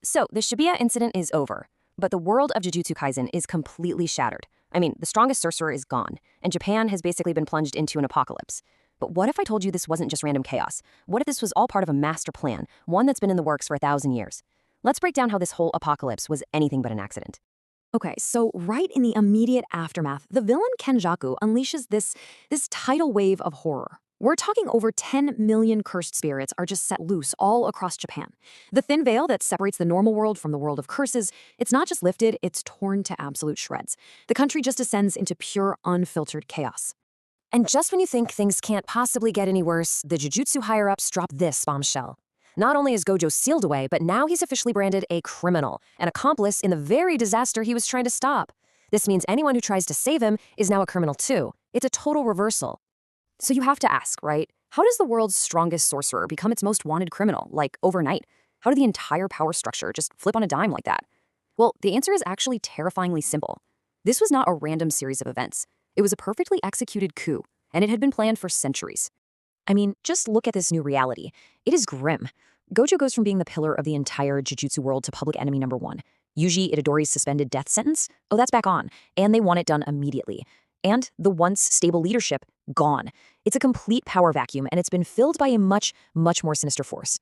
So, the Shibuya incident is over, but the world of Jujutsu Kaisen is completely shattered. I mean, the strongest sorcerer is gone, and Japan has basically been plunged into an apocalypse. But what if I told you this wasn't just random chaos? What if this was all part of a master plan, one that's been in the works for 1,000 years? Let's break down how this whole apocalypse was anything but an accident. Okay, so right in the immediate aftermath, the villain Kenjaku unleashes this tidal wave of horror. We're talking over 10 million cursed spirits are just set loose all across Japan. The thin veil that separates the normal world from the world of curses, it's not just lifted, it's torn to absolute shreds. The country just descends into pure, unfiltered chaos. And just when you think things can't possibly get any worse, the Jujutsu higher-ups drop this bombshell. Not only is Gojo sealed away, but now he's officially branded a criminal, an accomplice in the very disaster he was trying to stop. This means anyone who tries to save him is now a criminal too. It's a total reversal. So you have to ask, right? How does the world's strongest sorcerer become its most wanted criminal, like overnight? How did the entire power structure just flip on a dime like that? Well, the answer is actually terrifyingly simple. This was not a random series of events. It was a perfectly executed coup, and it had been planned for centuries. I mean, just look at this new reality. It is grim. Gojo goes from being the pillar of the entire Jujutsu world to public enemy number one. Yuji Itadori's suspended death sentence? Oh, that's back on, and they want it done immediately. And the once stable leadership, gone. It's a complete power vacuum, and it's been filled by a much, much more sinister force.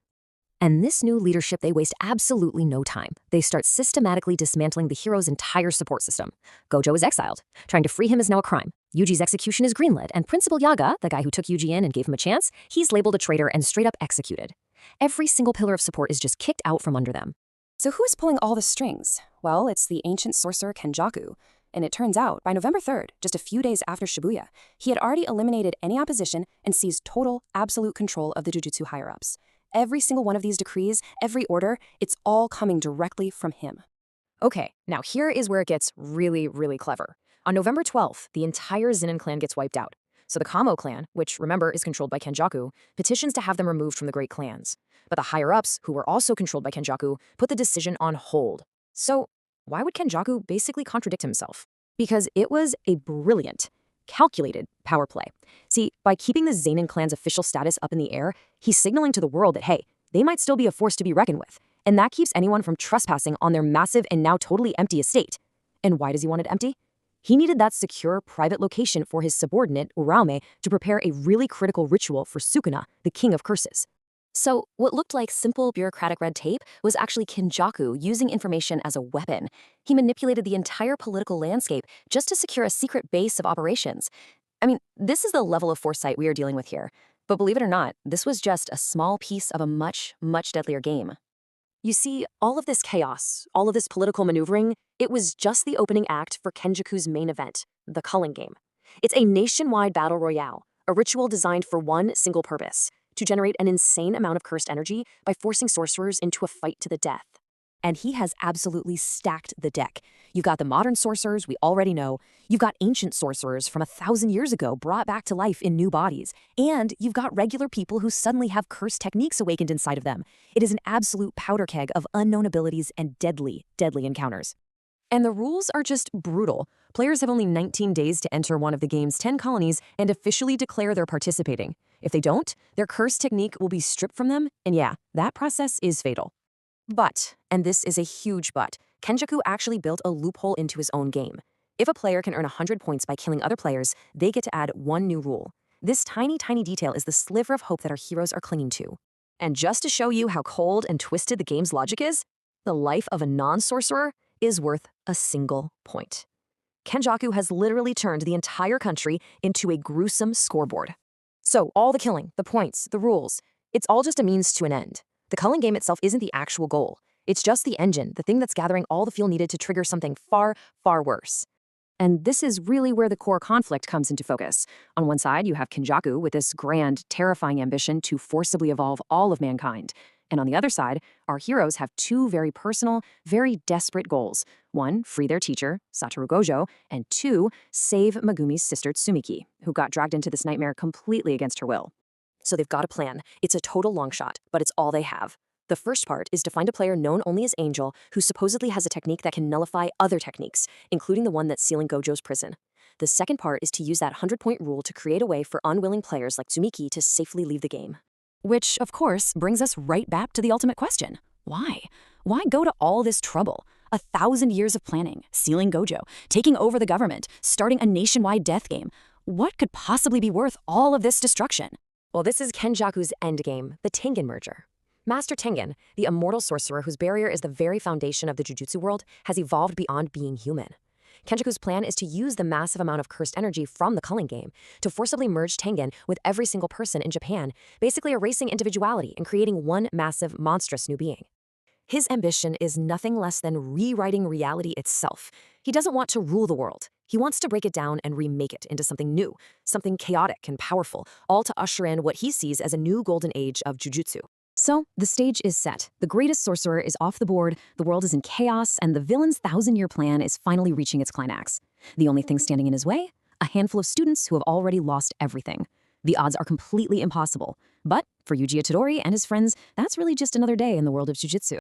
And this new leadership, they waste absolutely no time. They start systematically dismantling the hero's entire support system. Gojo is exiled. Trying to free him is now a crime. Yuji's execution is greenlit, and Principal Yaga, the guy who took Yuji in and gave him a chance, he's labeled a traitor and straight up executed. Every single pillar of support is just kicked out from under them. So who is pulling all the strings? Well, it's the ancient sorcerer Kenjaku. And it turns out, by November 3rd, just a few days after Shibuya, he had already eliminated any opposition and seized total, absolute control of the Jujutsu higher-ups. Every single one of these decrees, every order, it's all coming directly from him. Okay, now here is where it gets really, really clever. On November 12th, the entire Zenin clan gets wiped out. So the Kamo clan, which remember is controlled by Kenjaku, petitions to have them removed from the great clans. But the higher-ups, who were also controlled by Kenjaku, put the decision on hold. So why would Kenjaku basically contradict himself? Because it was a brilliant, calculated power play. See, by keeping the Zenin clan's official status up in the air, he's signaling to the world that, hey, they might still be a force to be reckoned with. And that keeps anyone from trespassing on their massive and now totally empty estate. And why does he want it empty? He needed that secure, private location for his subordinate, Uraume, to prepare a really critical ritual for Sukuna, the king of curses. So what looked like simple bureaucratic red tape was actually Kenjaku using information as a weapon. He manipulated the entire political landscape just to secure a secret base of operations. I mean, this is the level of foresight we are dealing with here. But believe it or not, this was just a small piece of a much, much deadlier game. You see, all of this chaos, all of this political maneuvering, it was just the opening act for Kenjaku's main event, the Culling Game. It's a nationwide battle royale, a ritual designed for one single purpose: to generate an insane amount of cursed energy by forcing sorcerers into a fight to the death. And he has absolutely stacked the deck. You've got the modern sorcerers we already know, you've got ancient sorcerers from 1,000 years ago brought back to life in new bodies, and you've got regular people who suddenly have cursed techniques awakened inside of them. It is an absolute powder keg of unknown abilities and deadly, deadly encounters. And the rules are just brutal. Players have only 19 days to enter one of the game's 10 colonies and officially declare they're participating. If they don't, their cursed technique will be stripped from them, and yeah, that process is fatal. But, and this is a huge but, Kenjaku actually built a loophole into his own game. If a player can earn 100 points by killing other players, they get to add one new rule. This tiny, tiny detail is the sliver of hope that our heroes are clinging to. And just to show you how cold and twisted the game's logic is, the life of a non-sorcerer is worth a single point. Kenjaku has literally turned the entire country into a gruesome scoreboard. So all the killing, the points, the rules, it's all just a means to an end. The Culling Game itself isn't the actual goal. It's just the engine, the thing that's gathering all the fuel needed to trigger something far, far worse. And this is really where the core conflict comes into focus. On one side, you have Kenjaku with this grand, terrifying ambition to forcibly evolve all of mankind. And on the other side, our heroes have two very personal, very desperate goals. One, free their teacher, Satoru Gojo, and two, save Megumi's sister Tsumiki, who got dragged into this nightmare completely against her will. So they've got a plan. It's a total long shot, but it's all they have. The first part is to find a player known only as Angel who supposedly has a technique that can nullify other techniques, including the one that's sealing Gojo's prison. The second part is to use that 100-point rule to create a way for unwilling players like Tsumiki to safely leave the game. Which, of course, brings us right back to the ultimate question. Why? Why go to all this trouble? 1,000 years of planning, sealing Gojo, taking over the government, starting a nationwide death game. What could possibly be worth all of this destruction? Well, this is Kenjaku's endgame, the Tengen merger. Master Tengen, the immortal sorcerer whose barrier is the very foundation of the jujutsu world, has evolved beyond being human. Kenjaku's plan is to use the massive amount of cursed energy from the Culling Game to forcibly merge Tengen with every single person in Japan, basically erasing individuality and creating one massive, monstrous new being. His ambition is nothing less than rewriting reality itself. He doesn't want to rule the world. He wants to break it down and remake it into something new, something chaotic and powerful, all to usher in what he sees as a new golden age of jujutsu. So, the stage is set. The greatest sorcerer is off the board, the world is in chaos, and the villain's 1,000-year plan is finally reaching its climax. The only thing standing in his way? A handful of students who have already lost everything. The odds are completely impossible. But for Yuji Itadori and his friends, that's really just another day in the world of jujutsu.